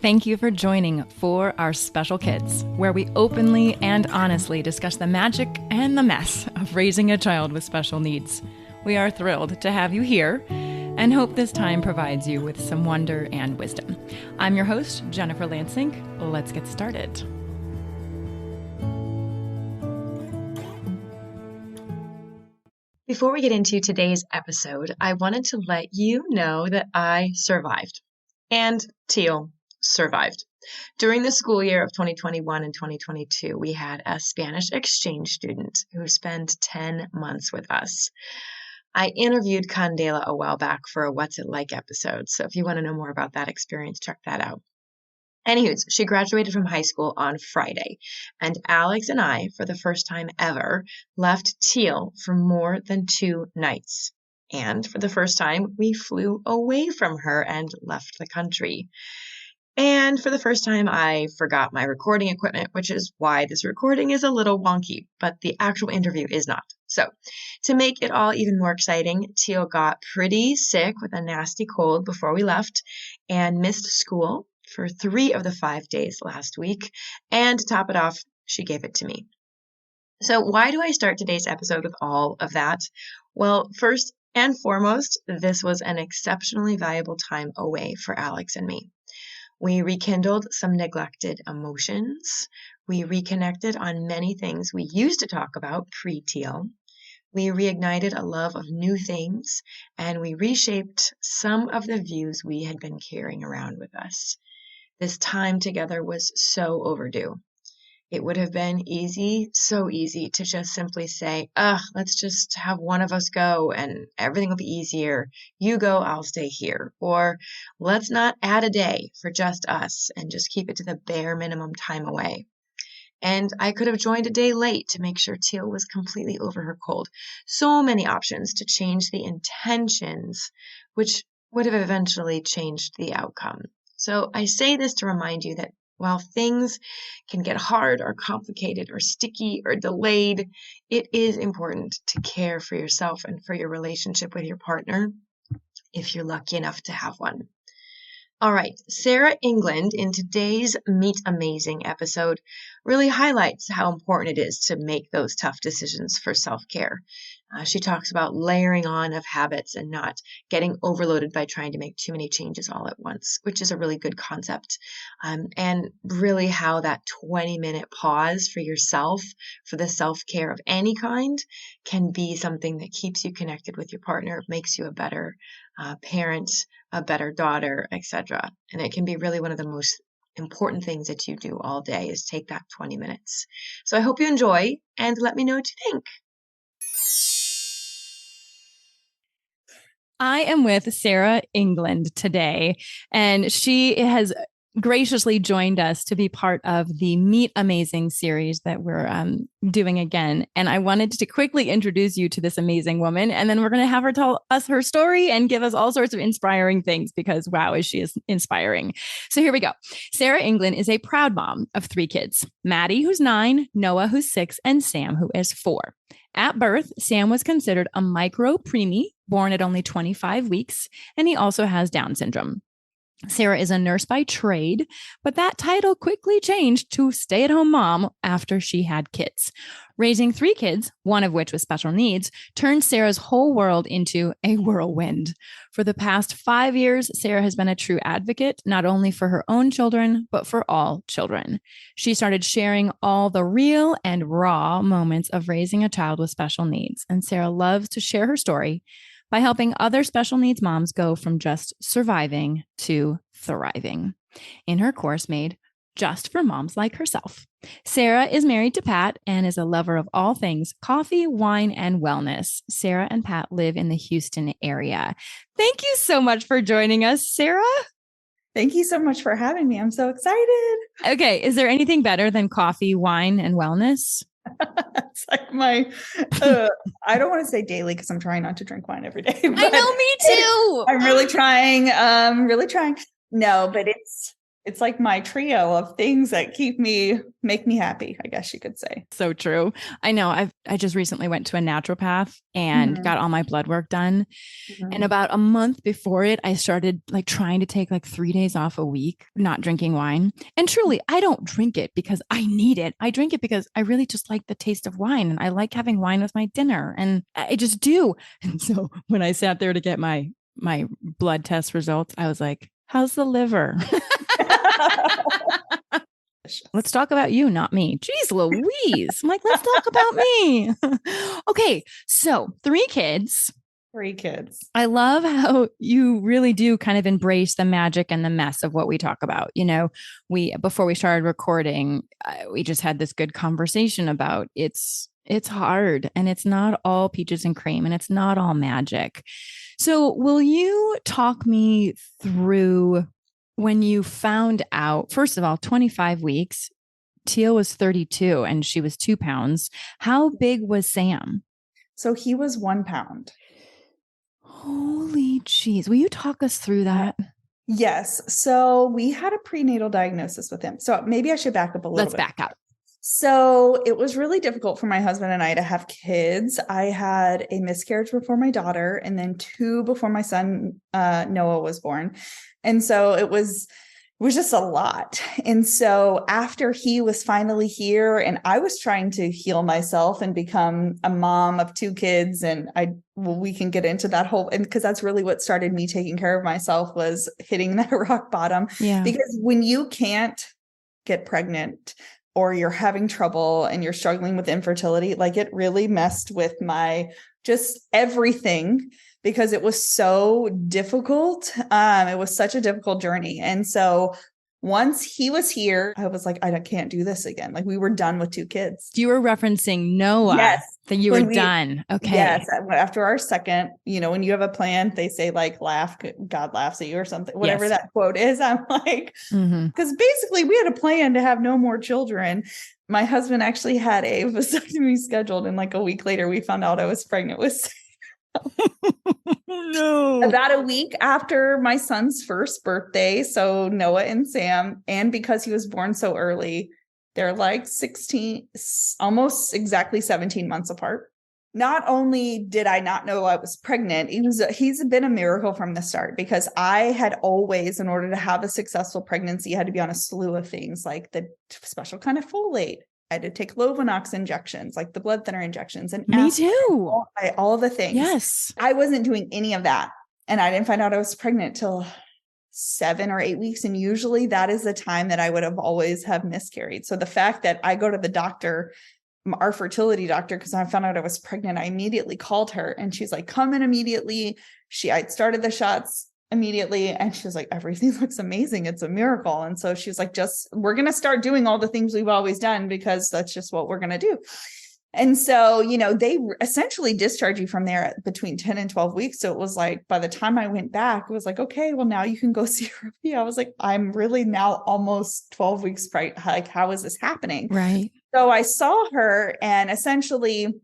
Thank you for joining For Our Special Kids, where we openly and honestly discuss the magic and the mess of raising a child with special needs. We are thrilled to have you here and hope this time provides you with some wonder and wisdom. I'm your host, Jennifer Lansing. Let's get started. Before we get into today's episode, I wanted to let you know that I survived. And Teal survived. During the school year of 2021 and 2022, we had a Spanish exchange student who spent 10 months with us. I interviewed Candela a while back for a What's It Like episode, so if you want to know more about that experience, check that out. Anywho, she graduated from high school on Friday, and Alex and I, for the first time ever, left Teal for more than 2 nights. And for the first time, we flew away from her and left the country. And for the first time, I forgot my recording equipment, which is why this recording is a little wonky, but the actual interview is not. So to make it all even more exciting, Teal got pretty sick with a nasty cold before we left and missed school for 3 of the 5 days last week. And to top it off, she gave it to me. So why do I start today's episode with all of that? Well, first and foremost, this was an exceptionally valuable time away for Alex and me. We rekindled some neglected emotions. We reconnected on many things we used to talk about pre-Teal. We reignited a love of new things, and we reshaped some of the views we had been carrying around with us. This time together was so overdue. It would have been easy, so easy to just simply say, let's just have one of us go and everything will be easier. You go, I'll stay here. Or let's not add a day for just us and just keep it to the bare minimum time away. And I could have joined a day late to make sure Teal was completely over her cold. So many options to change the intentions, which would have eventually changed the outcome. So I say this to remind you that while things can get hard or complicated or sticky or delayed, it is important to care for yourself and for your relationship with your partner if you're lucky enough to have one. All right, Sara England in today's Meet Amazing episode really highlights how important it is to make those tough decisions for self-care. She talks about layering on of habits and not getting overloaded by trying to make too many changes all at once, which is a really good concept. And really how that 20-minute pause for yourself, for the self-care of any kind, can be something that keeps you connected with your partner, makes you a better parent, a better daughter, etc. And it can be really one of the most important things that you do all day is take that 20 minutes. So I hope you enjoy and let me know what you think. I am with Sara England today, and she has graciously joined us to be part of the Meet Amazing series that we're doing again. And I wanted to quickly introduce you to this amazing woman, and then we're going to have her tell us her story and give us all sorts of inspiring things because, wow, is she inspiring. So here we go. Sara England is a proud mom of 3 kids, Maddie, who's 9, Noah, who's 6, and Sam, who is 4. At birth, Sam was considered a micro-preemie, born at only 25 weeks, and he also has Down syndrome. Sara is a nurse by trade, but that title quickly changed to stay-at-home mom after she had kids. Raising 3 kids, one of which with special needs, turned Sara's whole world into a whirlwind. For the past 5 years, Sara has been a true advocate, not only for her own children, but for all children. She started sharing all the real and raw moments of raising a child with special needs, and Sara loves to share her story by helping other special needs moms go from just surviving to thriving in her course made just for moms like herself. Sara is married to Pat and is a lover of all things coffee, wine, and wellness. Sara and Pat live in the Houston area. Thank you so much for joining us, Sara. Thank you so much for having me. I'm so excited. Okay. Is there anything better than coffee, wine, and wellness? It's like my, I don't want to say daily because I'm trying not to drink wine every day. I know, me too. I'm really trying. No, but it's like my trio of things that make me happy, I guess you could say. So true. I know. I just recently went to a naturopath and got all my blood work done. And about a month before it, I started like trying to take like 3 days off a week, not drinking wine. And truly, I don't drink it because I need it. I drink it because I really just like the taste of wine and I like having wine with my dinner. And I just do. And so when I sat there to get my blood test results, I was like, how's the liver? Let's talk about you, not me. Jeez Louise. I'm like, let's talk about me. Okay. So 3 kids. 3 kids. I love how you really do kind of embrace the magic and the mess of what we talk about. You know, before we started recording, we just had this good conversation about it's hard and it's not all peaches and cream and it's not all magic. So will you talk me through when you found out, first of all, 25 weeks, Teal was 32 and she was 2 pounds. How big was Sam? So he was 1 pound. Holy jeez. Will you talk us through that? Yes. So we had a prenatal diagnosis with him. So maybe I should back up a little bit. Let's back up. So it was really difficult for my husband and I to have kids. I had a miscarriage before my daughter and then 2 before my son, Noah, was born. And so it was just a lot. And so after he was finally here and I was trying to heal myself and become a mom of 2 kids, and we can get into that whole, and because that's really what started me taking care of myself, was hitting that rock bottom. Yeah. Because when you can't get pregnant or you're having trouble and you're struggling with infertility, like it really messed with my just everything, because it was so difficult. It was such a difficult journey. And so once he was here, I was like, I can't do this again. Like we were done with 2 kids. You were referencing Noah. Yes. That you were done. Okay. Yes. After our second, when you have a plan, they say like God laughs at you or something, whatever that quote is. I'm like, because basically we had a plan to have no more children. My husband actually had a vasectomy scheduled. And like a week later, we found out I was pregnant with no. About a week after my son's first birthday. So Noah and Sam, and because he was born so early, they're like 16, almost exactly 17 months apart. Not only did I not know I was pregnant, he's been a miracle from the start, because I had always, in order to have a successful pregnancy, had to be on a slew of things like the special kind of folate. I had to take Lovenox injections, like the blood thinner injections. And me too. All the things. Yes. I wasn't doing any of that. And I didn't find out I was pregnant till 7 or 8 weeks. And usually that is the time that I would have always have miscarried. So the fact that I go to the doctor, our fertility doctor, because I found out I was pregnant, I immediately called her and she's like, come in immediately. I started the shots immediately. And she was like, everything looks amazing. It's a miracle. And so she's like, we're going to start doing all the things we've always done, because that's just what we're going to do. And so, they essentially discharge you from there at between 10 and 12 weeks. So it was like, by the time I went back, it was like, okay, well, now you can go see her. I was like, I'm really now almost 12 weeks pregnant. Like, how is this happening? Right. So I saw her, and essentially,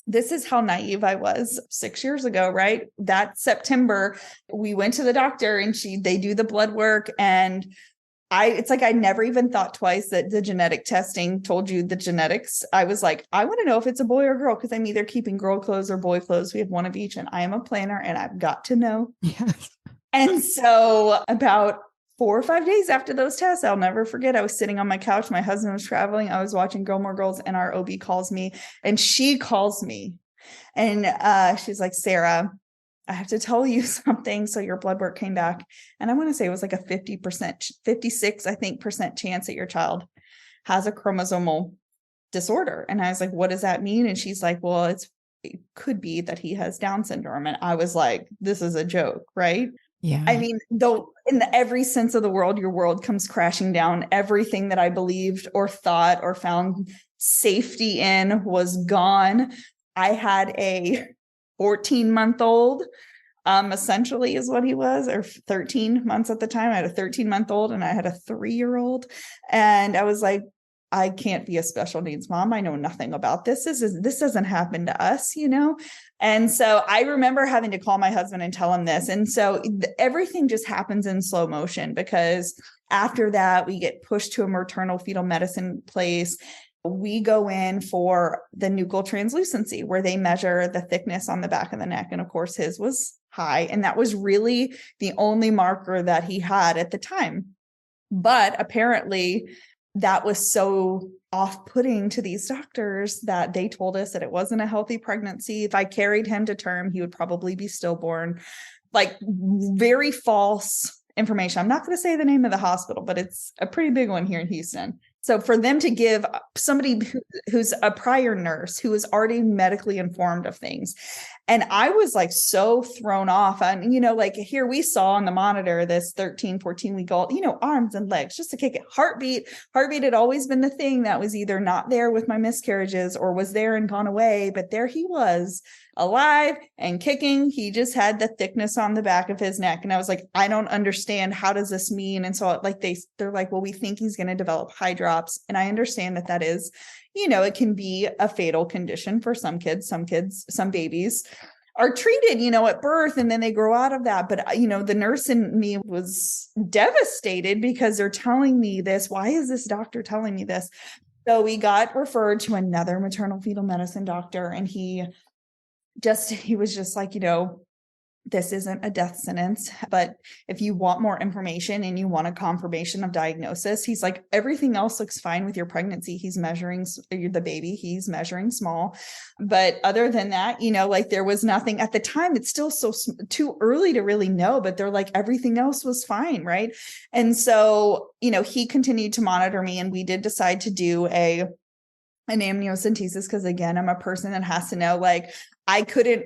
this is how naive I was 6 years ago, right? That September, we went to the doctor and they do the blood work, and it's like I never even thought twice that the genetic testing told you the genetics. I was like, I want to know if it's a boy or girl, because I'm either keeping girl clothes or boy clothes. We have one of each, and I am a planner and I've got to know. Yes. And so about 4 or 5 days after those tests, I'll never forget, I was sitting on my couch. My husband was traveling. I was watching Gilmore Girls, and our OB calls me, and she calls me, and she's like, Sarah, I have to tell you something. So your blood work came back, and I want to say it was like a 50%, 56, I think, % chance that your child has a chromosomal disorder. And I was like, what does that mean? And she's like, well, it could be that he has Down syndrome. And I was like, this is a joke, right? Yeah. I mean, though, in every sense of the world, your world comes crashing down. Everything that I believed or thought or found safety in was gone. I had a 14-month-old, essentially is what he was, or 13 months at the time. I had a 13-month-old and I had a 3-year-old. And I was like, I can't be a special needs mom. I know nothing about this. This doesn't happen to us, And so I remember having to call my husband and tell him this. And so everything just happens in slow motion, because after that, we get pushed to a maternal fetal medicine place. We go in for the nuchal translucency, where they measure the thickness on the back of the neck. And of course, his was high. And that was really the only marker that he had at the time. But apparently that was so off-putting to these doctors that they told us that it wasn't a healthy pregnancy. If I carried him to term, he would probably be stillborn. Like, very false information. I'm not going to say the name of the hospital, but it's a pretty big one here in Houston. So for them to give somebody who's a prior nurse, who is already medically informed of things. And I was like so thrown off. And, like here we saw on the monitor, this 13, 14-week-old, arms and legs, just to kick it. Heartbeat had always been the thing that was either not there with my miscarriages or was there and gone away. But there he was, alive and kicking. He just had the thickness on the back of his neck. And I was like, I don't understand. How does this mean? And so like they're like, well, we think he's going to develop hydrops. And I understand that is, it can be a fatal condition for some kids, some babies are treated, at birth, and then they grow out of that. But, the nurse in me was devastated because they're telling me this. Why is this doctor telling me this? So we got referred to another maternal fetal medicine doctor, and he was just like, this isn't a death sentence, but if you want more information and you want a confirmation of diagnosis, he's like, everything else looks fine with your pregnancy. He's measuring the baby. He's measuring small. But other than that, like there was nothing at the time. It's still so too early to really know, but they're like, everything else was fine. Right. And so, he continued to monitor me, and we did decide to do an amniocentesis, because again, I'm a person that has to know, like, I couldn't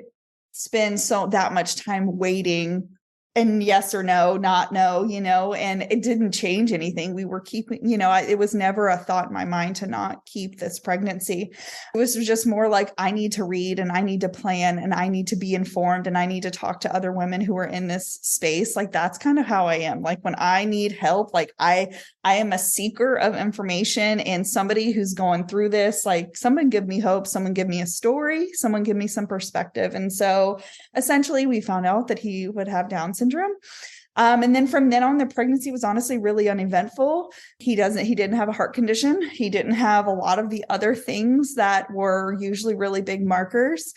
spend that much time waiting and yes or no, not no, and it didn't change anything. We were keeping, it was never a thought in my mind to not keep this pregnancy. It was just more like, I need to read and I need to plan and I need to be informed and I need to talk to other women who are in this space. Like, that's kind of how I am. Like, when I need help, like I am a seeker of information, and somebody who's going through this, like, someone give me hope, someone give me a story, someone give me some perspective. And so essentially we found out that he would have Down syndrome. And then from then on, the pregnancy was honestly really uneventful. He didn't have a heart condition. He didn't have a lot of the other things that were usually really big markers.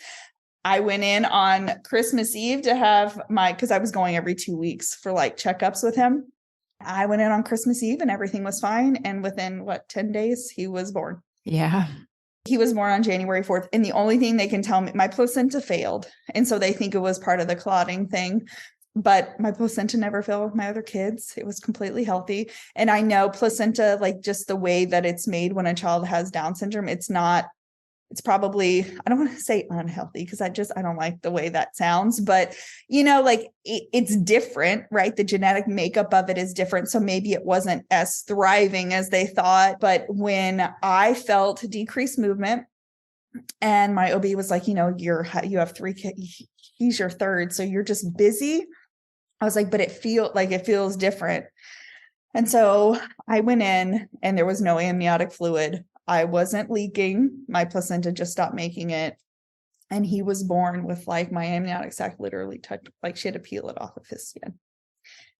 I went in on Christmas Eve to have because I was going every 2 weeks for like checkups with him. I went in on Christmas Eve and everything was fine. And within 10 days, he was born. Yeah. He was born on January 4th. And the only thing they can tell me, my placenta failed. And so they think it was part of the clotting thing. But my placenta never failed with my other kids. It was completely healthy. And I know placenta, like just the way that it's made when a child has Down syndrome, it's probably, I don't want to say unhealthy, because I don't like the way that sounds, but like it's different, right? The genetic makeup of it is different. So maybe it wasn't as thriving as they thought. But when I felt decreased movement, and my OB was like, you have 3 kids, he's your third, so you're just busy. I was like, but it feels different. And so I went in and there was no amniotic fluid. I wasn't leaking. My placenta just stopped making it. And he was born with like my amniotic sac literally touched, like she had to peel it off of his skin.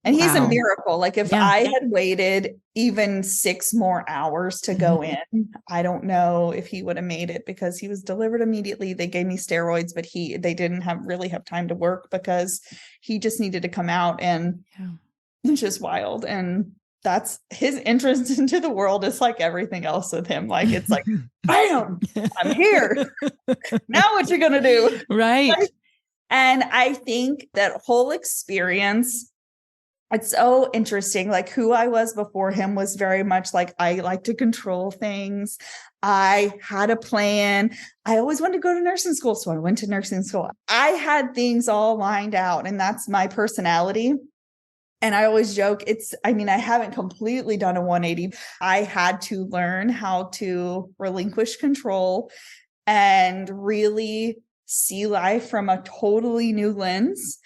And he's a miracle. Like if I had waited even 6 more hours to go in, I don't know if he would have made it, because he was delivered immediately. They gave me steroids, but they didn't really have time to work because he just needed to come out, and it's just wild. And that's his entrance into the world is like everything else with him. Like, it's like, bam, I'm here. Now what you going to do? Right. And I think that whole experience, it's so interesting. Like, who I was before him was very much like, I like to control things. I had a plan. I always wanted to go to nursing school. So I went to nursing school. I had things all lined out, and that's my personality. And I always joke, I haven't completely done a 180. I had to learn how to relinquish control and really see life from a totally new lens.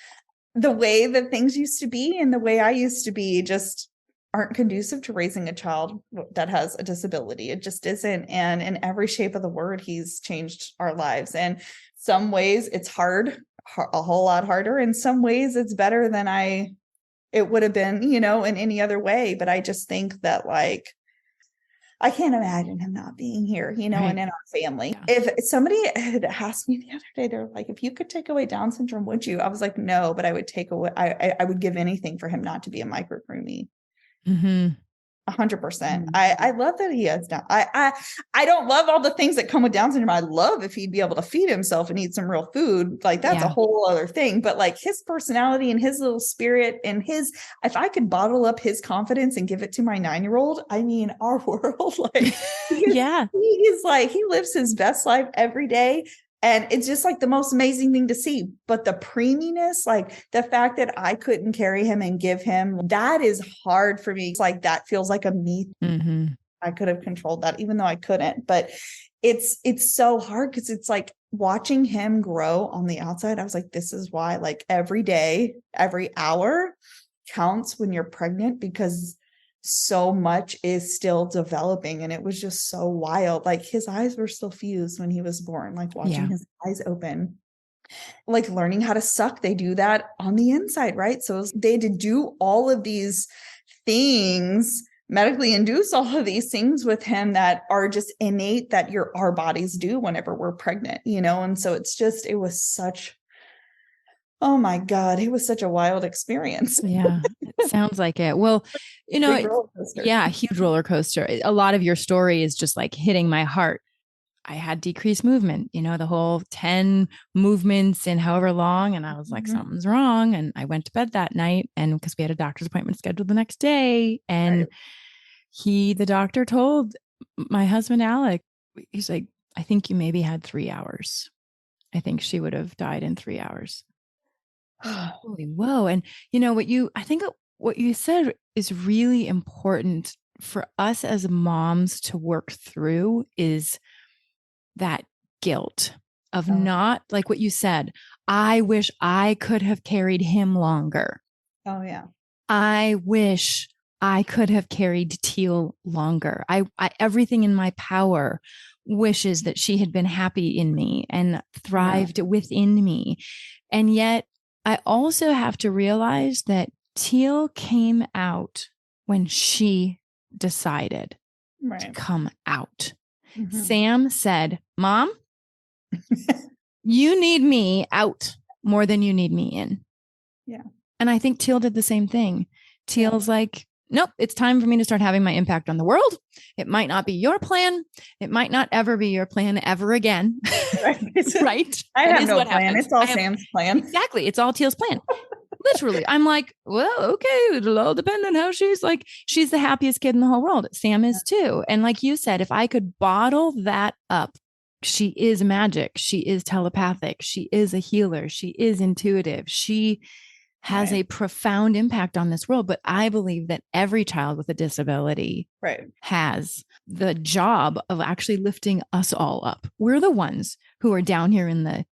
The way that things used to be and the way I used to be just aren't conducive to raising a child that has a disability. It just isn't. And in every shape of the word, he's changed our lives. And some ways it's hard, a whole lot harder. In some ways it's better than it would have been, in any other way. But I just think that like, I can't imagine him not being here, Right. and in our family. Yeah. If somebody had asked me the other day, they're like, if you could take away Down syndrome, would you? I was like, no, but I would take away, I would give anything for him not to be a micropreemie. Mm-hmm. 100%. I love that he has Down. I don't love all the things that come with Down syndrome. I love if he'd be able to feed himself and eat some real food. Like that's a whole other thing. But like his personality and his little spirit and if I could bottle up his confidence and give it to my 9-year-old, I mean, our world, like, he's like, he lives his best life every day. And it's just like the most amazing thing to see. But the preeminess, like the fact that I couldn't carry him and give him, that is hard for me. It's like, that feels like a me. Mm-hmm. I could have controlled that, even though I couldn't. But it's so hard because it's like watching him grow on the outside. I was like, this is why like every day, every hour counts when you're pregnant, because so much is still developing. And it was just so wild. Like his eyes were still fused when he was born, like watching his eyes open, like learning how to suck. They do that on the inside, right? So they had to do all of these things, medically induce all of these things with him that are just innate that our bodies do whenever we're pregnant, And so it was such, oh my God, it was such a wild experience. Yeah, it sounds like it. Well, Big roller coaster. Yeah, huge roller coaster. A lot of your story is just like hitting my heart. I had decreased movement, the whole 10 movements in however long. And I was like, something's wrong. And I went to bed that night, and because we had a doctor's appointment scheduled the next day. And the doctor told my husband, Alec, he's like, I think you maybe had 3 hours. I think she would have died in 3 hours. Holy whoa. And I think what you said is really important for us as moms to work through is that guilt of not, like what you said, I wish I could have carried him longer. Oh yeah. I wish I could have carried Teal longer. I everything in my power wishes that she had been happy in me and thrived within me. And yet I also have to realize that Teal came out when she decided to come out. Mm-hmm. Sam said, Mom, you need me out more than you need me in. Yeah. And I think Teal did the same thing. Teal's like, nope, it's time for me to start having my impact on the world. It might not be your plan. It might not ever be your plan ever again. Right? I have no plan. Happens. It's all Sam's plan. Exactly. It's all Teal's plan. Literally. I'm like, well, okay. It'll all depend on how she's the happiest kid in the whole world. Sam is too. And like you said, if I could bottle that up, she is magic. She is telepathic. She is a healer. She is intuitive. She has a profound impact on this world. But I believe that every child with a disability has the job of actually lifting us all up. We're the ones who are down here in the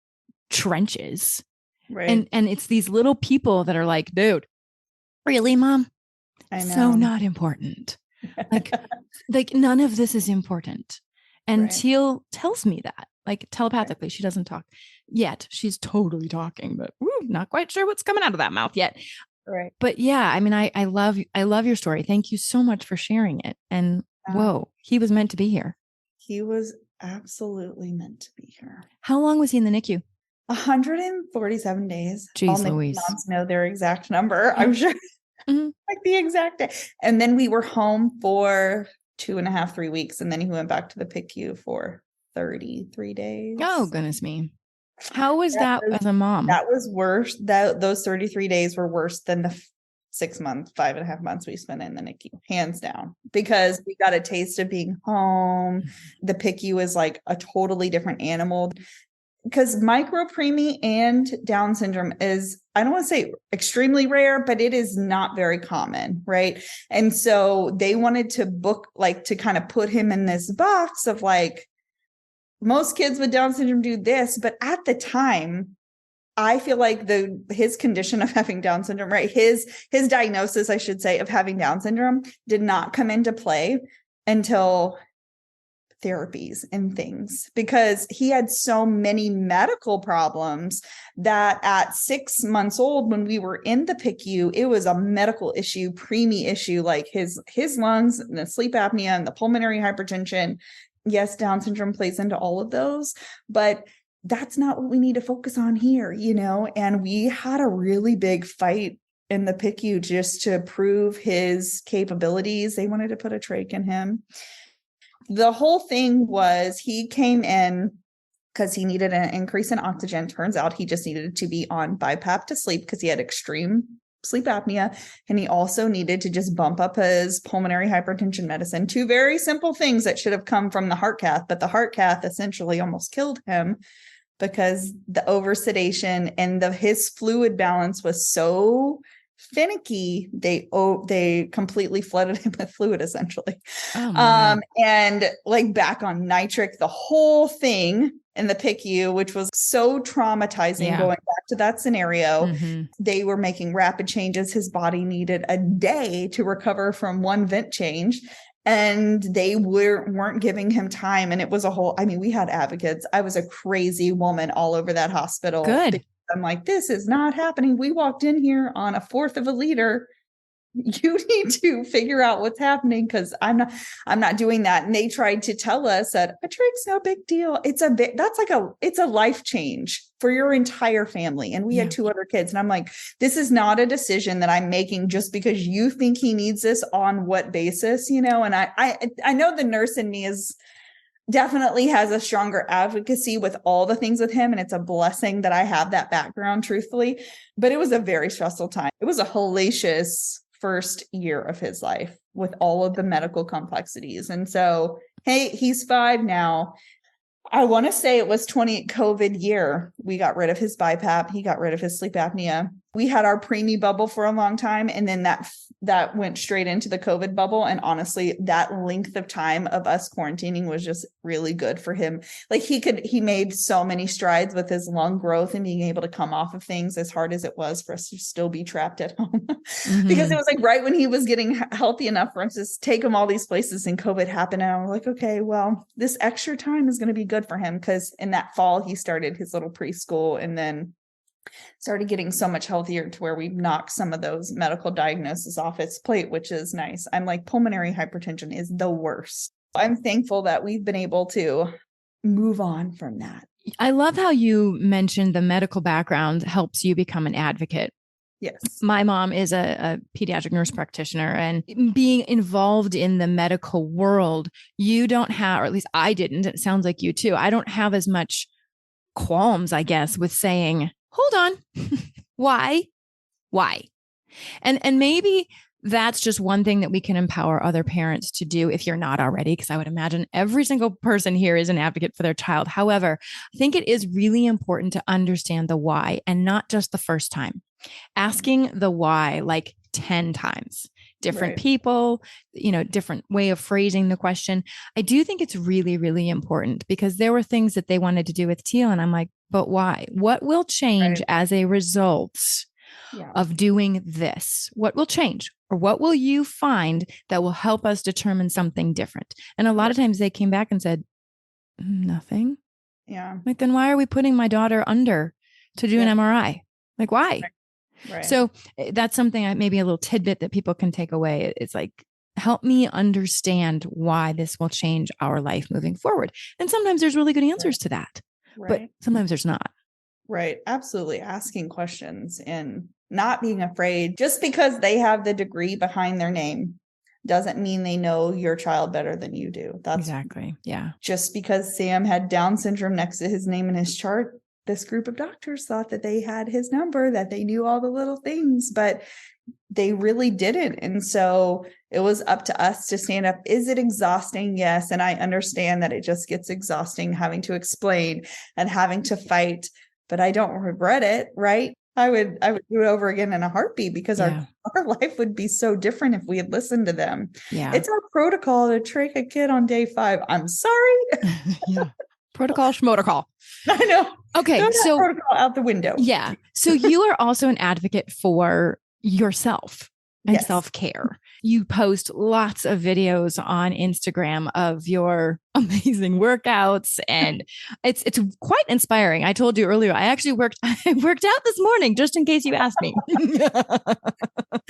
trenches. Right. And it's these little people that are like, dude, really, Mom? I know. So not important. Like none of this is important. And Teal tells me that, like telepathically. She doesn't talk yet. She's totally talking, but not quite sure what's coming out of that mouth yet. Right. But yeah, I mean, I love your story. Thank you so much for sharing it. And whoa, he was meant to be here. He was absolutely meant to be here. How long was he in the NICU? 147 days. Jeez Louise. Moms know their exact number, I'm sure. Like the exact day. And then we were home for 2.5, 3 weeks. And then he went back to the PICU for 33 days. Oh, goodness me. How was that as a mom? That was worse. Those 33 days were worse than the 6 months, 5.5 months we spent in the NICU, hands down, because we got a taste of being home. The PICU is like a totally different animal. Because micropreemie and Down syndrome is, I don't want to say extremely rare, but it is not very common, right? And so they wanted to to kind of put him in this box of like, most kids with Down syndrome do this, but at the time, I feel like his condition of having Down syndrome, right? His diagnosis, I should say, of having Down syndrome did not come into play until therapies and things, because he had so many medical problems that at 6 months old, when we were in the PICU, it was a medical issue, preemie issue, like his lungs and the sleep apnea and the pulmonary hypertension. Yes, Down syndrome plays into all of those, but that's not what we need to focus on here, and we had a really big fight in the PICU just to prove his capabilities. They wanted to put a trach in him. The whole thing was he came in because he needed an increase in oxygen. Turns out he just needed to be on BiPAP to sleep because he had extreme sleep apnea. And he also needed to just bump up his pulmonary hypertension medicine. Two very simple things that should have come from the heart cath, but the heart cath essentially almost killed him because the oversedation and his fluid balance was so finicky, they completely flooded him with fluid essentially. And like back on nitric, the whole thing in the PICU, which was so traumatizing going back to that scenario. They were making rapid changes. His body needed a day to recover from one vent change, and they weren't giving him time. And it was we had advocates. I was a crazy woman all over that hospital. Good. I'm like, this is not happening. We walked in here on 1/4 of a liter. You need to figure out what's happening, because I'm not doing that. And they tried to tell us that a trach's no big deal. It's a life change for your entire family. And we had 2 other kids. And I'm like, this is not a decision that I'm making just because you think he needs this. On what basis, And I know the nurse in me definitely has a stronger advocacy with all the things with him. And it's a blessing that I have that background, truthfully. But it was a very stressful time. It was a hellacious first year of his life with all of the medical complexities. And so, hey, he's 5 now. I want to say it was COVID year. We got rid of his BiPAP. He got rid of his sleep apnea. We had our preemie bubble for a long time. And then that went straight into the COVID bubble. And honestly, that length of time of us quarantining was just really good for him. Like he made so many strides with his lung growth and being able to come off of things, as hard as it was for us to still be trapped at home. Because it was like right when he was getting healthy enough for us to take him all these places, and COVID happened. And I was like, okay, well, this extra time is going to be good for him, because in that fall, he started his little preschool and then started getting so much healthier to where we knocked some of those medical diagnoses off its plate, which is nice. I'm like, pulmonary hypertension is the worst. I'm thankful that we've been able to move on from that. I love how you mentioned the medical background helps you become an advocate. Yes. My mom is a pediatric nurse practitioner, and being involved in the medical world, you don't have, or at least I didn't, it sounds like you too, I don't have as much qualms, I guess, with saying, hold on, why? And maybe that's just one thing that we can empower other parents to do if you're not already, because I would imagine every single person here is an advocate for their child. However, I think it is really important to understand the why, and not just the first time. Asking the why like 10 times. Different people, different way of phrasing the question. I do think it's really, really important, because there were things that they wanted to do with Teal. And I'm like, but why? What will change as a result of doing this? What will change? Or what will you find that will help us determine something different? And a lot of times they came back and said, nothing. Yeah. Like, then why are we putting my daughter under to do an MRI? Like, why? Right. So that's something, maybe a little tidbit that people can take away. It's like, help me understand why this will change our life moving forward. And sometimes there's really good answers to that, but sometimes there's not. Right. Absolutely. Asking questions and not being afraid. Just because they have the degree behind their name doesn't mean they know your child better than you do. That's exactly. Yeah. Just because Sam had Down syndrome next to his name in his chart, this group of doctors thought that they had his number, that they knew all the little things, but they really didn't. And so it was up to us to stand up. Is it exhausting? Yes. And I understand that it just gets exhausting having to explain and having to fight, but I don't regret it. Right. I would do it over again in a heartbeat, because our life would be so different if we had listened to them. Yeah. It's our protocol to trach a kid on day 5. I'm sorry. Protocol schmotocol. I know. Okay. Throw that So protocol out the window. yeah. So you are also an advocate for yourself and Yes. self-care. You post lots of videos on Instagram of your amazing workouts, and it's quite inspiring. I told you earlier, I worked out this morning just in case you asked me.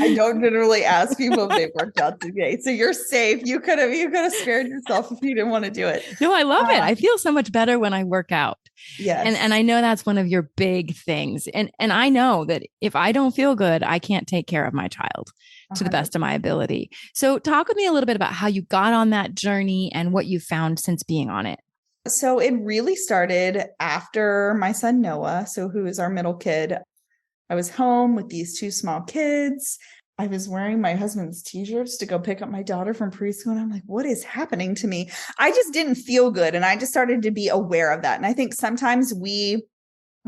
I don't generally ask people if they've worked out today. So you're safe. You could have spared yourself if you didn't want to do it. No, I love it. I feel so much better when I work out. Yes. And I know that's one of your big things. And I know that if I don't feel good, I can't take care of my child to the best of my ability. So talk with me a little bit about how you got on that journey and what you found since being on it. So it really started after my son, Noah, who is our middle kid. I was home with these two small kids. I was wearing my husband's t-shirts to go pick up my daughter from preschool. And I'm like, what is happening to me? I just didn't feel good. And I just started to be aware of that. And I think sometimes we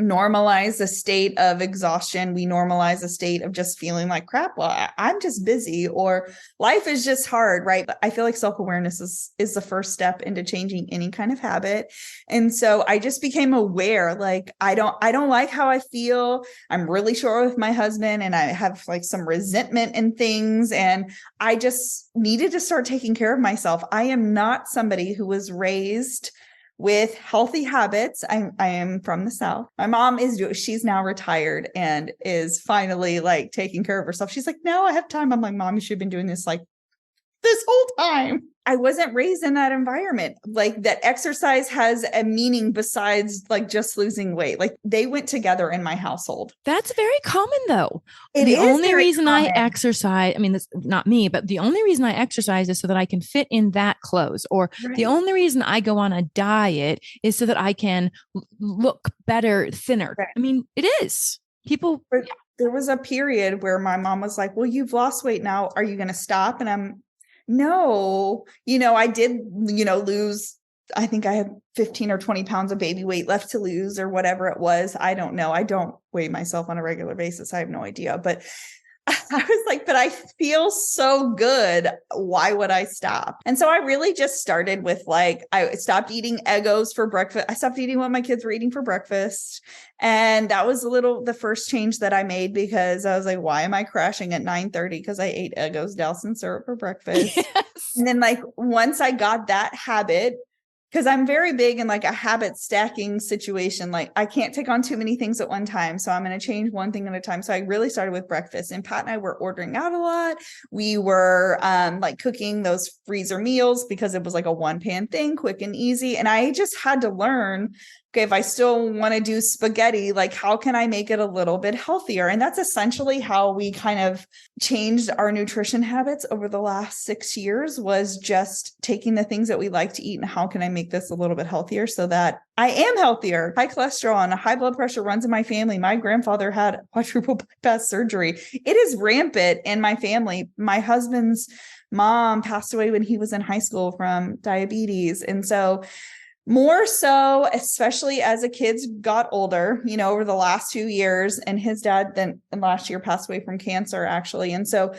normalize a state of exhaustion. We normalize a state of just feeling like crap. Well, I'm just busy, or life is just hard, right? But I feel like self-awareness is the first step into changing any kind of habit. And so I just became aware, like, I don't like how I feel. I'm really short with my husband, and I have like some resentment and things. And I just needed to start taking care of myself. I am not somebody who was raised with healthy habits. I am from the South. My mom she's now retired and is finally like taking care of herself. She's like, now I have time. I'm like, Mom, you should have been doing this like this whole time. I wasn't raised in that environment. Like, that exercise has a meaning besides like just losing weight. Like, they went together in my household. That's very common though. The only reason I exercise, I mean, this not me, but the only reason I exercise is so that I can fit in that clothes, or the only reason I go on a diet is so that I can look better, thinner. Right. I mean, it is. People. There was a period where my mom was like, well, you've lost weight now. Are you going to stop? And no, I did, lose, I think I had 15 or 20 pounds of baby weight left to lose, or whatever it was. I don't know. I don't weigh myself on a regular basis. I have no idea. But I was like, but I feel so good. Why would I stop? And so I really just started with like, I stopped eating Eggos for breakfast. I stopped eating what my kids were eating for breakfast. And that was the first change that I made, because I was like, why am I crashing at 9:30? Because I ate Eggos doused in syrup for breakfast. Yes. And then like, once I got that habit, because I'm very big in like a habit stacking situation. Like, I can't take on too many things at one time. So I'm going to change one thing at a time. So I really started with breakfast, and Pat and I were ordering out a lot. We were like cooking those freezer meals because it was like a one pan thing, quick and easy. And I just had to learn, okay, if I still want to do spaghetti, like, how can I make it a little bit healthier? And that's essentially how we kind of changed our nutrition habits over the last 6 years, was just taking the things that we like to eat and how can I make this a little bit healthier so that I am healthier. High cholesterol and high blood pressure runs in my family. My grandfather had quadruple bypass surgery. It is rampant in my family. My husband's mom passed away when he was in high school from diabetes. And so more so, especially as the kids got older, over the last 2 years, and his dad then last year passed away from cancer, actually. And so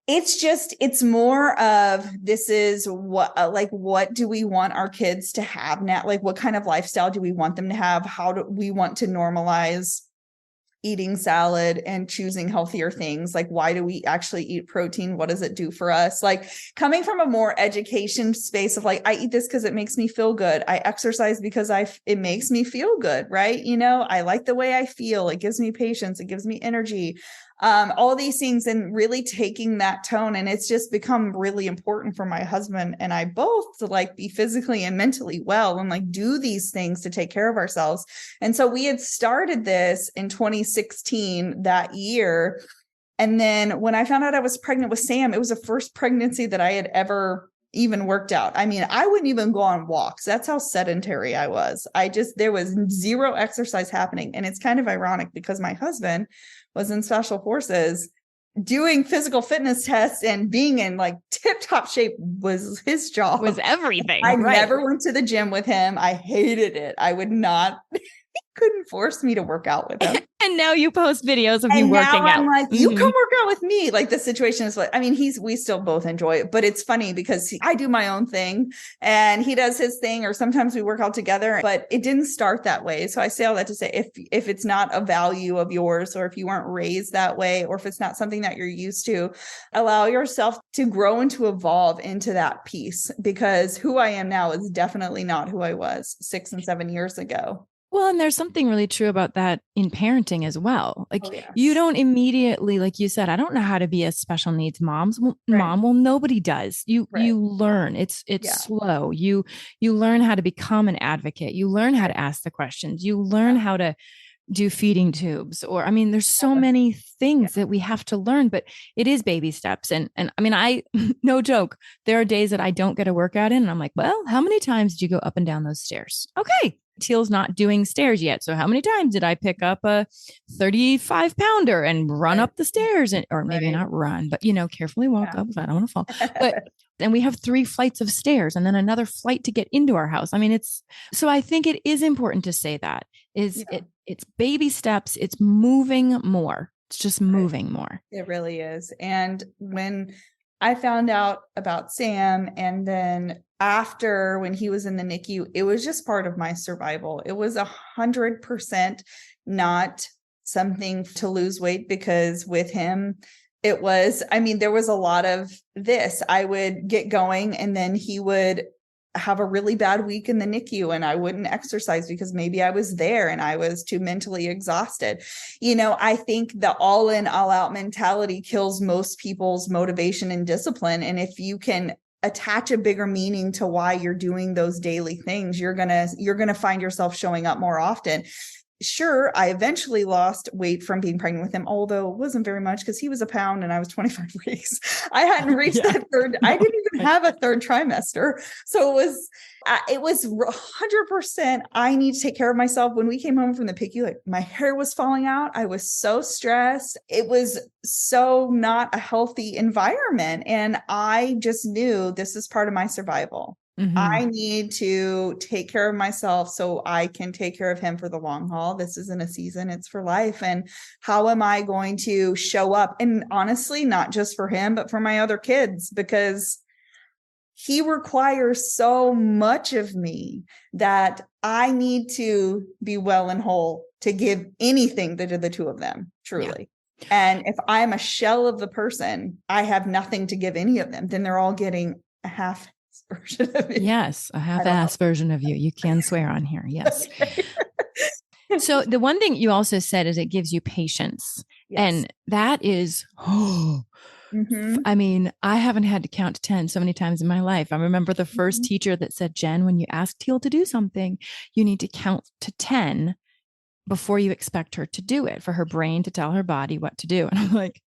it's more of, this is what do we want our kids to have now? Like, what kind of lifestyle do we want them to have? How do we want to normalize eating salad and choosing healthier things? Like, why do we actually eat protein? What does it do for us? Like, coming from a more education space of like, I eat this because it makes me feel good. I exercise because it makes me feel good, right? I like the way I feel. It gives me patience. It gives me energy. All these things, and really taking that tone. And it's just become really important for my husband and I both to like be physically and mentally well and like do these things to take care of ourselves. And so we had started this in 2016 that year. And then when I found out I was pregnant with Sam, it was the first pregnancy that I had ever even worked out. I mean, I wouldn't even go on walks. That's how sedentary I was. There was zero exercise happening. And it's kind of ironic because my husband was in special forces doing physical fitness tests, and being in like tip-top shape was his job. Was everything. I never went to the gym with him. I hated it. I would not couldn't force me to work out with him. And now you post videos of you And now working out. I'm like, you come work out with me. Like the situation is what, I mean, we still both enjoy it, but it's funny because I do my own thing and he does his thing, or sometimes we work out together, but it didn't start that way. So I say all that to say, if it's not a value of yours, or if you weren't raised that way, or if it's not something that you're used to, allow yourself to grow and to evolve into that piece, because who I am now is definitely not who I was 6 and 7 years ago. Well, and there's something really true about that in parenting as well. Like yes. you don't immediately, like you said, I don't know how to be a special needs mom. Right. Well, nobody does. You learn. It's slow. You learn how to become an advocate. You learn how to ask the questions. You learn how to do feeding tubes, or I mean, there's so many things that we have to learn, but it is baby steps. And I mean, no joke, there are days that I don't get a workout in and I'm like, well, how many times did you go up and down those stairs? Okay. Teal's not doing stairs yet. So how many times did I pick up a 35 pounder and run up the stairs, and, or maybe not run, but carefully walk up. I don't want to fall. But then we have 3 flights of stairs and then another flight to get into our house. I mean, so I think it is important to say that it's baby steps. It's moving more. It's just moving more. It really is. And when I found out about Sam, and then after when he was in the NICU, it was just part of my survival. It was 100% not something to lose weight, because with him, it was, I mean, there was a lot of this. I would get going and then he would have a really bad week in the NICU and I wouldn't exercise because maybe I was there and I was too mentally exhausted. I think the all in, all out mentality kills most people's motivation and discipline. And if you can attach a bigger meaning to why you're doing those daily things, you're going to find yourself showing up more often. Sure, I eventually lost weight from being pregnant with him, although it wasn't very much because he was a pound and I was 25 weeks. I hadn't reached that third. I didn't even have a third trimester. So it was 100%. I need to take care of myself. When we came home from the PICU, like my hair was falling out. I was so stressed. It was so not a healthy environment. And I just knew this is part of my survival. Mm-hmm. I need to take care of myself so I can take care of him for the long haul. This isn't a season, it's for life. And how am I going to show up? And honestly, not just for him, but for my other kids, because he requires so much of me that I need to be well and whole to give anything to the 2 of them, truly. Yeah. And if I'm a shell of the person, I have nothing to give any of them, then they're all getting a half version of you. Yes, a half-ass version of you. You can swear on here. Yes. Okay. So the one thing you also said is it gives you patience. Yes. And that is, mm-hmm. I mean, I haven't had to count to 10 so many times in my life. I remember the first teacher that said, Jen, when you ask Teal to do something, you need to count to 10 before you expect her to do it, for her brain to tell her body what to do. And I'm like,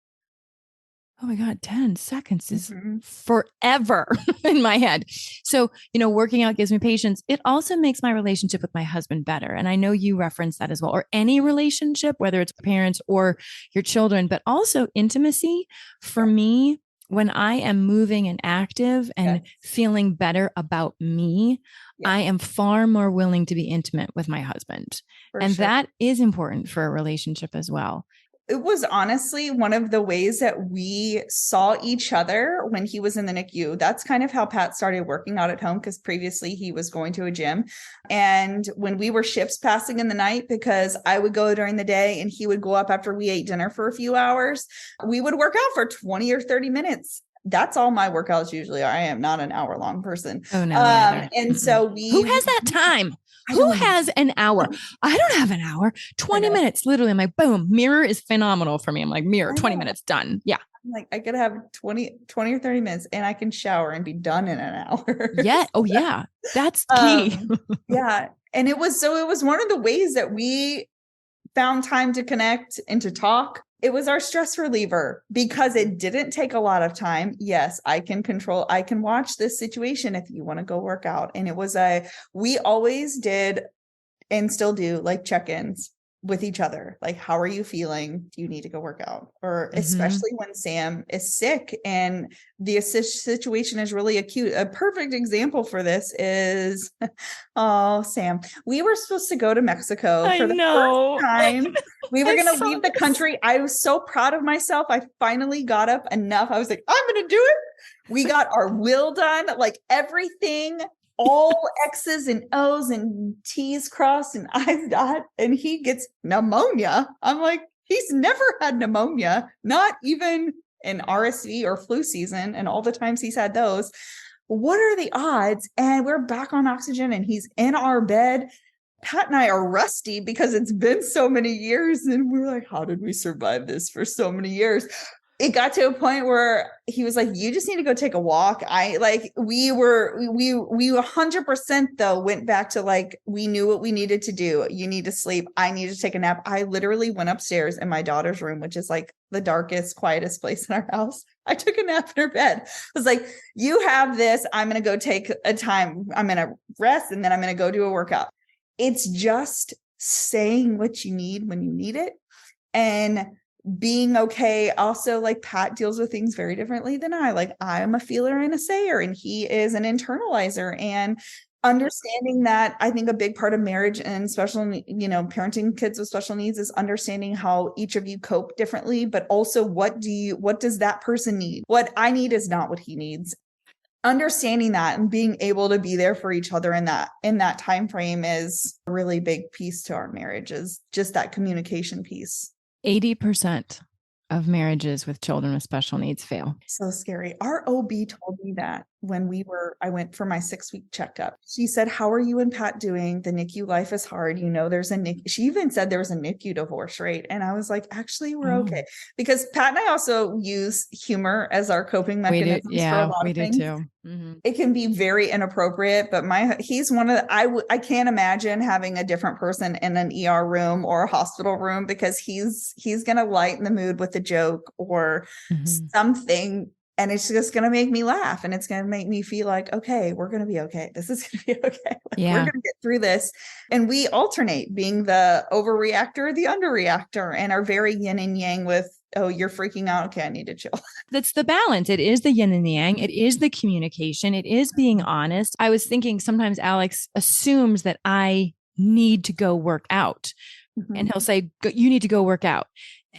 oh my God, 10 seconds is forever in my head. So, working out gives me patience. It also makes my relationship with my husband better. And I know you reference that as well, or any relationship, whether it's parents or your children, but also intimacy. For me, when I am moving and active and feeling better about me, I am far more willing to be intimate with my husband. And that is important for a relationship as well. It was honestly one of the ways that we saw each other when he was in the NICU. That's kind of how Pat started working out at home, because previously he was going to a gym. And when we were shifts passing in the night, because I would go during the day and he would go up after we ate dinner for a few hours, we would work out for 20 or 30 minutes. That's all my workouts usually are. I am not an hour-long person. Oh, no. And so who has that time? Who has an hour? I don't have an hour. 20 minutes, literally. I'm like, boom, mirror is phenomenal for me. I'm like, mirror, 20 minutes, done. Yeah. I'm like, I could have 20 or 30 minutes and I can shower and be done in an hour. Yeah. Oh, yeah. That's key. Yeah. And it was one of the ways that we found time to connect and to talk. It was our stress reliever because it didn't take a lot of time. Yes, I can watch this situation if you want to go work out. And we always did and still do like check-ins with each other. Like, how are you feeling? Do you need to go work out? Or especially when Sam is sick and the situation is really acute. A perfect example for this is, oh, Sam, we were supposed to go to Mexico for the first time. We were going to leave the country. I was so proud of myself. I finally got up enough. I was like, I'm going to do it. We got our will done, like everything, all X's and O's and T's crossed and I's dot, and he gets pneumonia. I'm like, he's never had pneumonia, not even in RSV or flu season, and all the times he's had those. What are the odds? And we're back on oxygen and he's in our bed. Pat and I are rusty because it's been so many years, and we're like, how did we survive this for so many years? It got to a point where he was like, you just need to go take a walk. We 100% though went back to like, we knew what we needed to do. You need to sleep. I need to take a nap. I literally went upstairs in my daughter's room, which is like the darkest, quietest place in our house. I took a nap in her bed. I was like, you have this. I'm going to go take a time. I'm going to rest and then I'm going to go do a workout. It's just saying what you need when you need it. And being okay. Also, like Pat deals with things very differently than I. Like, I'm a feeler and a sayer, and he is an internalizer. And understanding that, I think a big part of marriage and parenting kids with special needs is understanding how each of you cope differently, but also what does that person need? What I need is not what he needs. Understanding that and being able to be there for each other in that time frame is a really big piece to our marriage, is just that communication piece. 80% of marriages with children with special needs fail. So scary. Our OB told me that when I went for my 6-week checkup. She said, how are you and Pat doing? The NICU life is hard. There's a NICU. She even said there was a NICU divorce rate. And I was like, actually, we're okay. Because Pat and I also use humor as our coping mechanisms for a lot of things. Too. Mm-hmm. It can be very inappropriate, but he's one of the, I can't imagine having a different person in an ER room or a hospital room, because he's going to lighten the mood with a joke or something. And it's just going to make me laugh, and it's going to make me feel like, okay, we're going to be okay. This is going to be okay. We're going to get through this. And we alternate being the overreactor, the underreactor, and are very yin and yang with, oh, you're freaking out. Okay, I need to chill. That's the balance. It is the yin and the yang. It is the communication. It is being honest. I was thinking sometimes Alex assumes that I need to go work out. And he'll say, you need to go work out.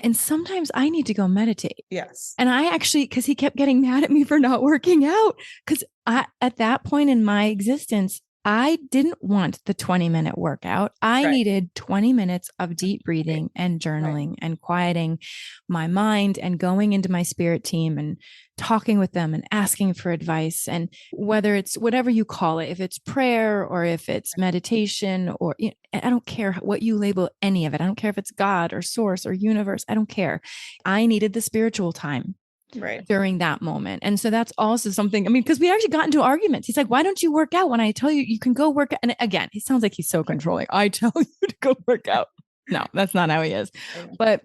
And sometimes I need to go meditate. Yes. And I actually, because he kept getting mad at me for not working out, because at that point in my existence, I didn't want the 20-minute workout. I needed 20 minutes of deep breathing and journaling and quieting my mind and going into my spirit team and talking with them and asking for advice. And whether it's whatever you call it, if it's prayer or if it's meditation, or I don't care what you label any of it. I don't care if it's God or source or universe. I don't care. I needed the spiritual time. During that moment. And so that's also something, because we actually got into arguments. He's like, why don't you work out when I tell you you can go work out? And again, he sounds like he's so controlling. I tell you to go work out. No, that's not how he is. But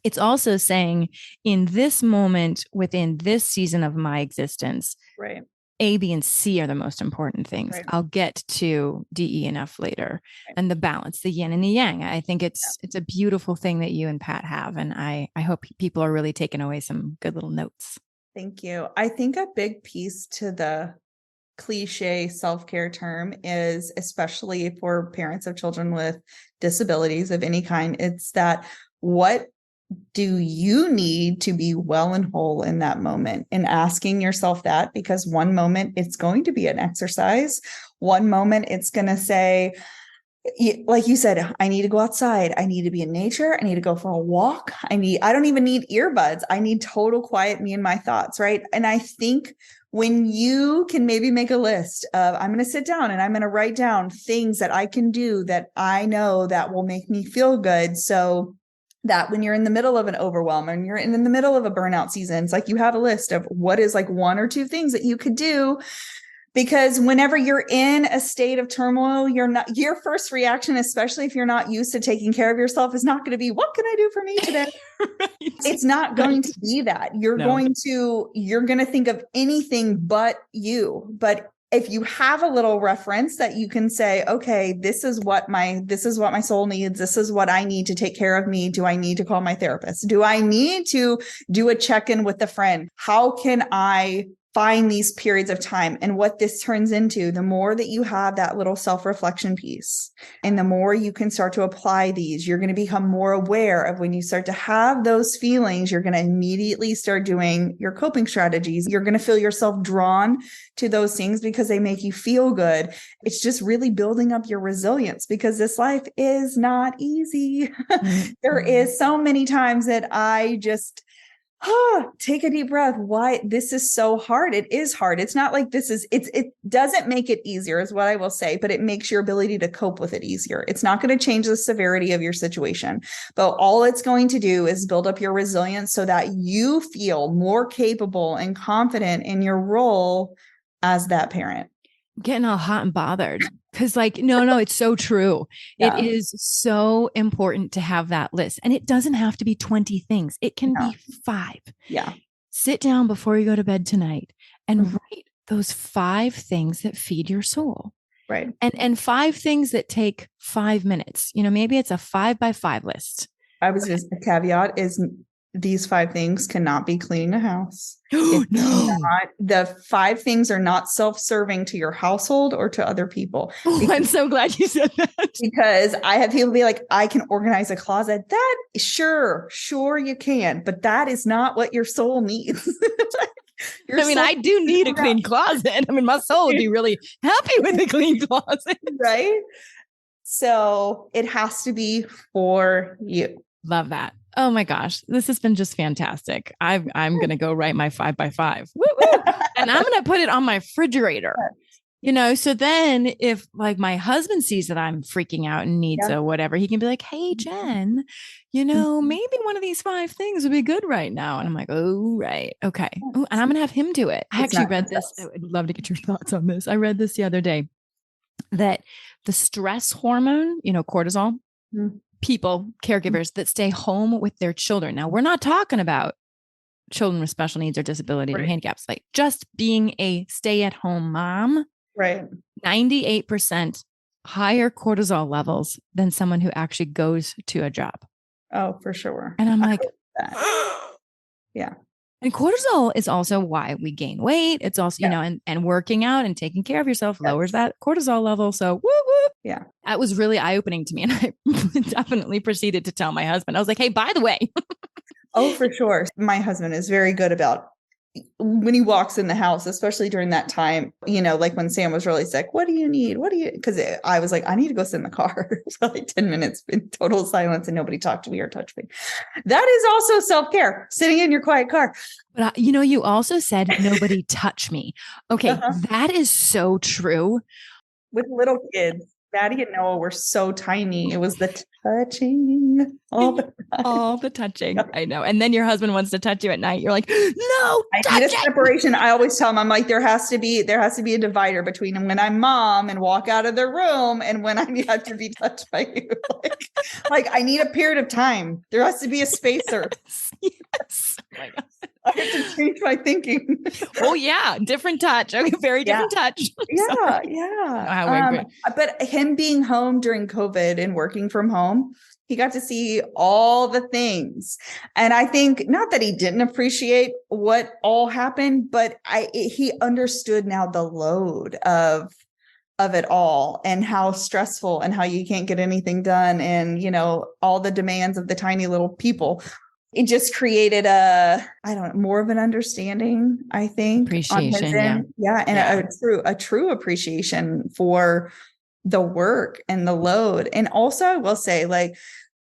it's also saying, in this moment, within this season of my existence, A, B, and C are the most important things. I'll get to D, E, and F later. And the balance, the yin and the yang. I think it's a beautiful thing that you and Pat have. And I hope people are really taking away some good little notes. Thank you. I think a big piece to the cliche self-care term is, especially for parents of children with disabilities of any kind, it's that, what do you need to be well and whole in that moment? And asking yourself that, because one moment it's going to be an exercise. One moment it's going to say, like you said, I need to go outside. I need to be in nature. I need to go for a walk. I don't even need earbuds. I need total quiet, me and my thoughts. Right. And I think when you can maybe make a list of, I'm going to sit down and I'm going to write down things that I can do that I know that will make me feel good. So that when you're in the middle of an overwhelm and you're in the middle of a burnout season, it's like you have a list of what is like 1 or 2 things that you could do. Because whenever you're in a state of turmoil, your first reaction, especially if you're not used to taking care of yourself, is not going to be, what can I do for me today? It's not going to be that. You're going to think of anything but you. But if you have a little reference that you can say, okay, this is what my soul needs. This is what I need to take care of me. Do I need to call my therapist? Do I need to do a check-in with a friend? How can I find these periods of time? And what this turns into, the more that you have that little self-reflection piece, and the more you can start to apply these, you're going to become more aware of when you start to have those feelings, you're going to immediately start doing your coping strategies. You're going to feel yourself drawn to those things because they make you feel good. It's just really building up your resilience, because this life is not easy. Mm-hmm. There is so many times that I just take a deep breath. Why? This is so hard. It is hard. It's not like it doesn't make it easier is what I will say, but it makes your ability to cope with it easier. It's not going to change the severity of your situation, but all it's going to do is build up your resilience so that you feel more capable and confident in your role as that parent. Getting all hot and bothered. Cause like, no, it's so true. Yeah. It is so important to have that list. And it doesn't have to be 20 things. It can be 5. Yeah. Sit down before you go to bed tonight and write those 5 things that feed your soul. Right. And 5 things that take 5 minutes. Maybe it's a 5x5 list. I was just, a caveat is these 5 things cannot be cleaning a house. No. The 5 things are not self-serving to your household or to other people. I'm so glad you said that. Because I have people be like, I can organize a closet. That sure you can, but that is not what your soul needs. I do need a clean closet. My soul would be really happy with a clean closet. Right? So it has to be for you. Love that. Oh my gosh. This has been just fantastic. I'm going to go write my 5x5. Woo-woo. And I'm going to put it on my refrigerator. So then if like my husband sees that I'm freaking out and needs a whatever, he can be like, hey, Jen, maybe one of these 5 things would be good right now. And I'm like, oh, right. Okay. Ooh, and I'm going to have him do it. I actually read this. I would love to get your thoughts on this. I read this the other day that the stress hormone, cortisol, people, caregivers that stay home with their children. Now, we're not talking about children with special needs or disability or handicaps, like just being a stay-at-home mom. Right. 98% higher cortisol levels than someone who actually goes to a job. Oh, for sure. And I'm like, yeah. And cortisol is also why we gain weight. It's also, and working out and taking care of yourself lowers that cortisol level. So woo. Yeah. That was really eye-opening to me. And I definitely proceeded to tell my husband. I was like, hey, by the way. Oh, for sure. My husband is very good about when he walks in the house, especially during that time, like when Sam was really sick, what do you need? Because I was like, I need to go sit in the car for like 10 minutes in total silence and nobody talked to me or touched me. That is also self-care, sitting in your quiet car. But you also said nobody touch me. Okay. That is so true. With little kids, Maddie and Noah were so tiny. It was the touching all the time. All the touching. I know. And then your husband wants to touch you at night. You're like, no, I need a separation. I always tell him, I'm like, there has to be a divider between when I'm mom and walk out of the room and when I have to be touched by you. like I need a period of time. There has to be a spacer. Yes. Oh my God. I have to change my thinking. Oh yeah. Different touch. Okay. Very different touch. Yeah. But him being home during COVID and working from home, he got to see all the things. And I think not that he didn't appreciate what all happened, but he understood now the load of it all and how stressful and how you can't get anything done. And, all the demands of the tiny little people. It just created more of an understanding, I think. Appreciation. And a true appreciation for the work and the load. And also I will say, like,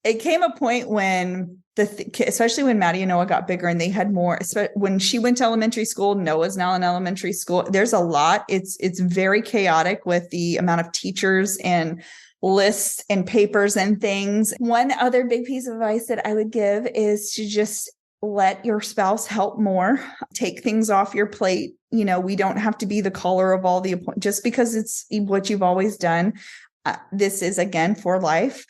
it came a point when especially when Maddie and Noah got bigger and they had more, when she went to elementary school, Noah's now in elementary school. There's a lot. It's very chaotic with the amount of teachers and lists and papers and things. One other big piece of advice that I would give is to just let your spouse help more, take things off your plate. We don't have to be the caller of all the appointments just because it's what you've always done. This is again for life.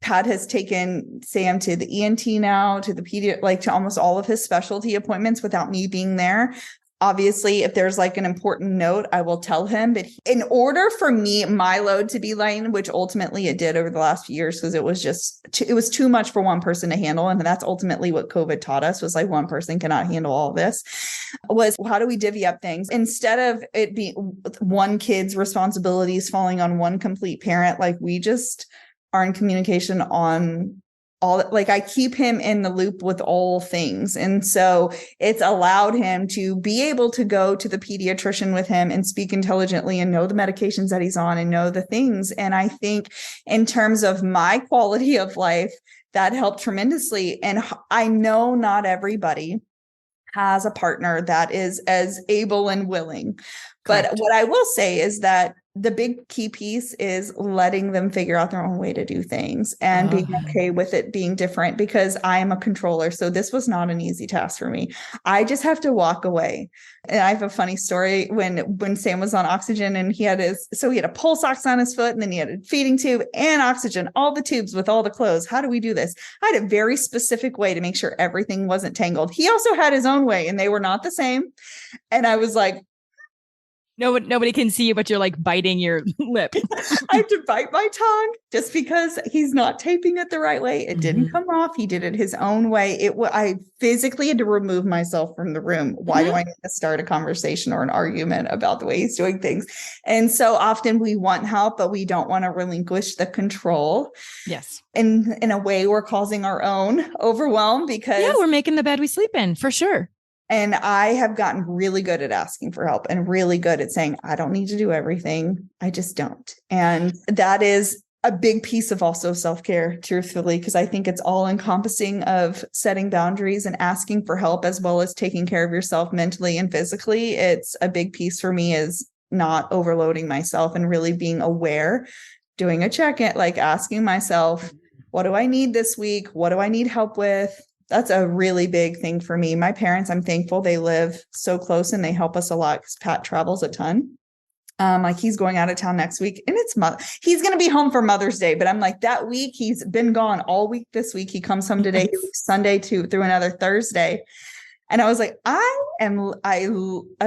Pat has taken Sam to the ENT now, to the to almost all of his specialty appointments without me being there. Obviously, if there's like an important note, I will tell him. But in order for me, my load to be lightened, which ultimately it did over the last few years, because it was it was too much for one person to handle. And that's ultimately what COVID taught us, was like one person cannot handle all this, was how do we divvy up things instead of it being one kid's responsibilities falling on one complete parent. Like we just are in communication on all, like I keep him in the loop with all things. And so it's allowed him to be able to go to the pediatrician with him and speak intelligently and know the medications that he's on and know the things. And I think in terms of my quality of life, that helped tremendously. And I know not everybody has a partner that is as able and willing. Correct. But what I will say is that the big key piece is letting them figure out their own way to do things and being okay with it being different, because I am a controller. So this was not an easy task for me. I just have to walk away. And I have a funny story when Sam was on oxygen and he had a pulse ox on his foot, and then he had a feeding tube and oxygen, all the tubes with all the clothes. How do we do this? I had a very specific way to make sure everything wasn't tangled. He also had his own way, and they were not the same. And I was like, nobody can see you, but you're like biting your lip. I have to bite my tongue just because he's not taping it the right way. It didn't come off. He did it his own way. I physically had to remove myself from the room. Why do I need to start a conversation or an argument about the way he's doing things? And so often we want help, but we don't want to relinquish the control. Yes. In a way, we're causing our own overwhelm because we're making the bed we sleep in, for sure. And I have gotten really good at asking for help and really good at saying, I don't need to do everything. I just don't. And that is a big piece of also self-care, truthfully, because I think it's all encompassing of setting boundaries and asking for help, as well as taking care of yourself mentally and physically. It's a big piece for me is not overloading myself and really being aware, doing a check-in, like asking myself, what do I need this week? What do I need help with? That's a really big thing for me. My parents, I'm thankful they live so close and they help us a lot because Pat travels a ton. Like he's going out of town next week, and he's going to be home for Mother's Day. But I'm like, that week he's been gone all week this week. He comes home today, Sunday through another Thursday. And I was like, I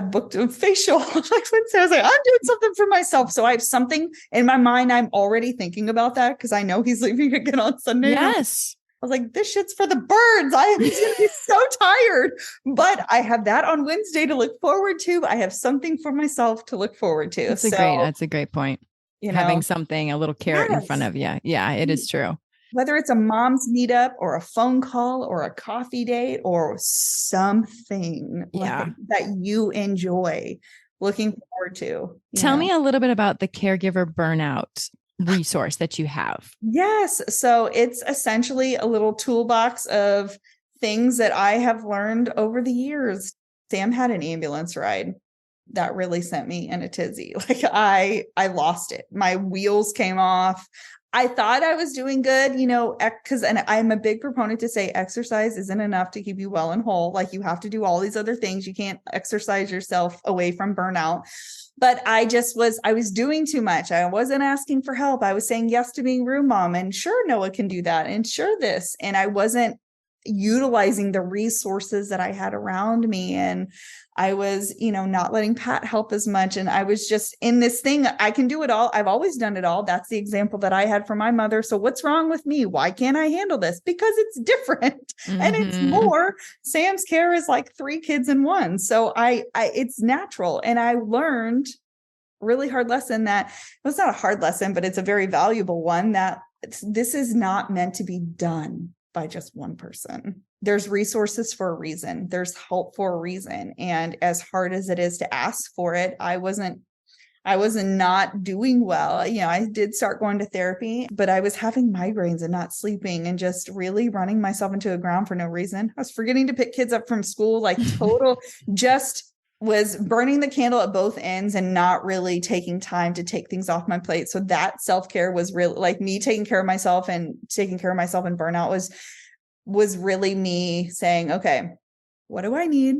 booked a facial like Wednesday. I was like, I'm doing something for myself. So I have something in my mind. I'm already thinking about that because I know he's leaving again on Sunday. Yes. I was like, this shit's for the birds. I am going to be so tired, but I have that on Wednesday to look forward to. I have something for myself to look forward to. That's a great point. Having something, a little carrot in front of you. Yeah, it is true. Whether it's a mom's meetup or a phone call or a coffee date or something that you enjoy looking forward to. Tell me a little bit about the caregiver burnout resource that you have. Yes. So it's essentially a little toolbox of things that I have learned over the years. Sam had an ambulance ride that really sent me in a tizzy. Like I lost it. My wheels came off. I thought I was doing good, and I'm a big proponent to say exercise isn't enough to keep you well and whole. Like you have to do all these other things. You can't exercise yourself away from burnout. But I was doing too much. I wasn't asking for help. I was saying yes to being room mom, and sure, Noah can do that, and sure this. And I wasn't utilizing the resources that I had around me. And I was, not letting Pat help as much. And I was just in this thing. I can do it all. I've always done it all. That's the example that I had from my mother. So what's wrong with me? Why can't I handle this? Because it's different and it's more. Sam's care is like 3 kids in one. So it's natural. And I learned really hard lesson that it's not a hard lesson, but it's a very valuable one, that this is not meant to be done by just one person. There's resources for a reason. There's help for a reason. And as hard as it is to ask for it, I wasn't not doing well. I did start going to therapy, but I was having migraines and not sleeping and just really running myself into the ground for no reason. I was forgetting to pick kids up from school, like total, just was burning the candle at both ends and not really taking time to take things off my plate. So that self-care was really like me taking care of myself, and burnout was really me saying, okay, what do I need?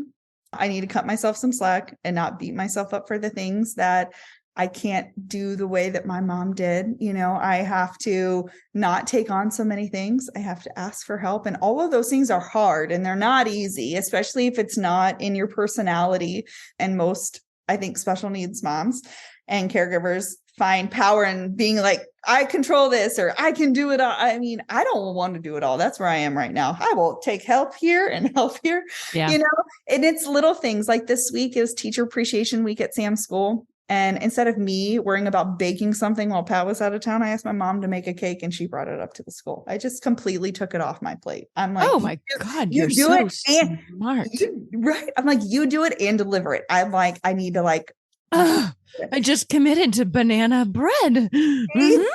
I need to cut myself some slack and not beat myself up for the things that I can't do the way that my mom did. I have to not take on so many things. I have to ask for help. And all of those things are hard and they're not easy, especially if it's not in your personality. And most, I think, special needs moms and caregivers find power in being like, I control this, or I can do it all. I mean, I don't want to do it all. That's where I am right now. I will take help here and help here, and it's little things like this week is Teacher Appreciation Week at Sam's school. And instead of me worrying about baking something while Pat was out of town, I asked my mom to make a cake and she brought it up to the school. I just completely took it off my plate. I'm like, oh my God, you're do so it smart. Right. I'm like, you do it and deliver it. I'm like, I need to like. I just committed to banana bread. And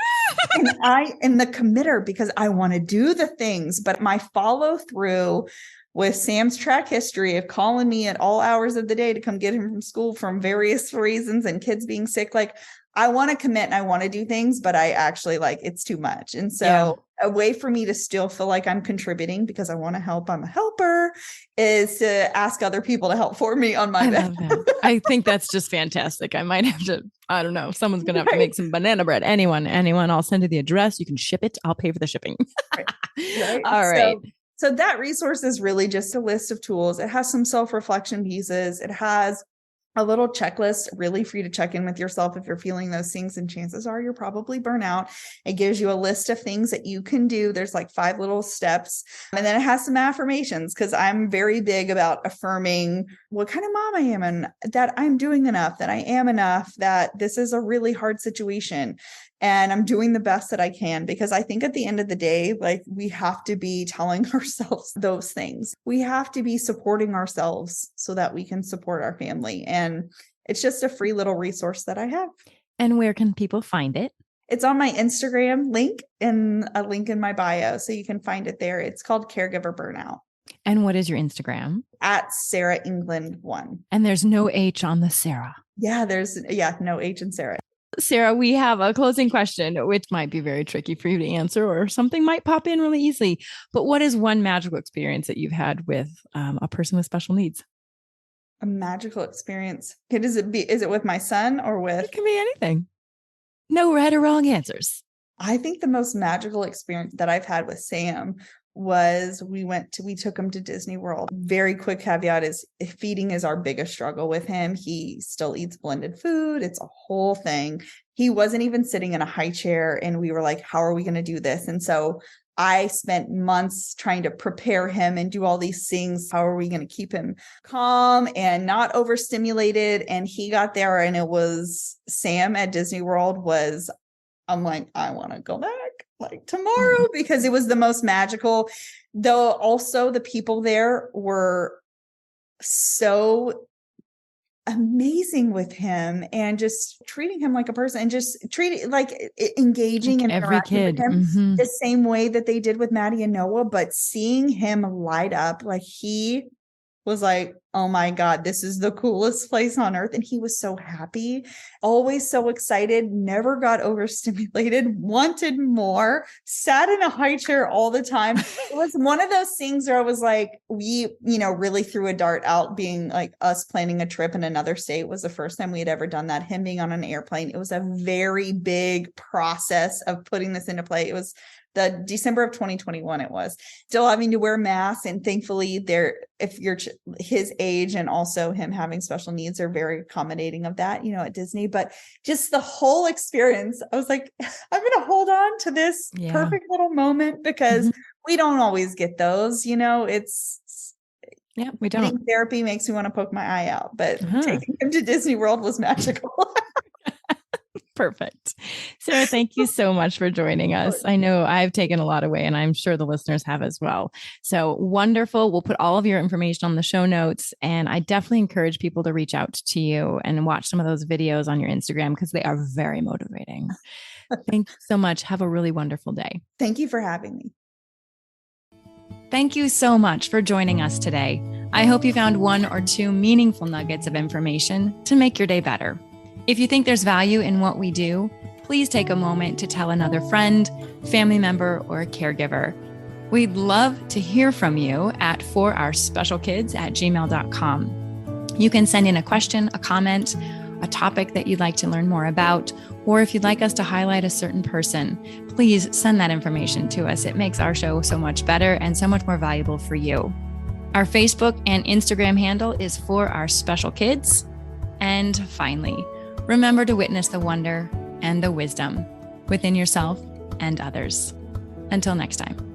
I am the committer because I want to do the things, but my follow through with Sam's track history of calling me at all hours of the day to come get him from school from various reasons and kids being sick. Like, I want to commit and I want to do things, but I actually it's too much. And so a way for me to still feel like I'm contributing because I want to help, I'm a helper, is to ask other people to help for me on my behalf. I think that's just fantastic. I might have to, I don't know, someone's going to have to make some banana bread. Anyone, I'll send you the address. You can ship it. I'll pay for the shipping. Right. All right. So that resource is really just a list of tools. It has some self-reflection pieces. It has a little checklist really for you to check in with yourself if you're feeling those things, and chances are you're probably burnout. It gives you a list of things that you can do. There's like 5 little steps. And then it has some affirmations because I'm very big about affirming what kind of mom I am and that I'm doing enough, that I am enough, that this is a really hard situation. And I'm doing the best that I can, because I think at the end of the day, we have to be telling ourselves those things. We have to be supporting ourselves so that we can support our family. And it's just a free little resource that I have. And where can people find it? It's on my Instagram link and a link in my bio. So you can find it there. It's called Caregiver Burnout. And what is your Instagram? At Sara England 1. And there's no H on the Sara. Yeah, no H in Sara. Sara, we have a closing question, which might be very tricky for you to answer, or something might pop in really easily. But what is one magical experience that you've had with a person with special needs? A magical experience. Is it with my son or with? It can be anything. No right or wrong answers. I think the most magical experience that I've had with Sam was we took him to Disney World. Very quick caveat is feeding is our biggest struggle with him. He still eats blended food. It's a whole thing. He wasn't even sitting in a high chair, and we were like, how are we going to do this? And so I spent months trying to prepare him and do all these things. How are we going to keep him calm and not overstimulated? And he got there, and it was Sam at Disney World I'm like, I want to go back tomorrow, because it was the most magical. Though also the people there were so amazing with him and just treating him like a person and just engaging and every kid with him the same way that they did with Maddie and Noah. But seeing him light up, he was like, oh my God, this is the coolest place on earth. And he was so happy, always so excited, never got overstimulated, wanted more, sat in a high chair all the time. It was one of those things where I was like, we, really threw a dart out, being like us planning a trip in another state was the first time we had ever done that. Him being on an airplane. It was a very big process of putting this into play. It was the December of 2021, it was still having to wear masks. And thankfully if you're his age and also him having special needs, are very accommodating of that, at Disney. But just the whole experience, I was like, I'm going to hold on to this perfect little moment, because we don't always get those, we don't. Therapy makes me want to poke my eye out, but taking him to Disney World was magical. Perfect. Sara, thank you so much for joining us. I know I've taken a lot away, and I'm sure the listeners have as well. So wonderful. We'll put all of your information on the show notes, and I definitely encourage people to reach out to you and watch some of those videos on your Instagram, because they are very motivating. Thank you so much. Have a really wonderful day. Thank you for having me. Thank you so much for joining us today. I hope you found 1 or 2 meaningful nuggets of information to make your day better. If you think there's value in what we do, please take a moment to tell another friend, family member, or caregiver. We'd love to hear from you at forourspecialkids@gmail.com. You can send in a question, a comment, a topic that you'd like to learn more about, or if you'd like us to highlight a certain person, please send that information to us. It makes our show so much better and so much more valuable for you. Our Facebook and Instagram handle is For Our Special Kids. And finally, remember to witness the wonder and the wisdom within yourself and others. Until next time.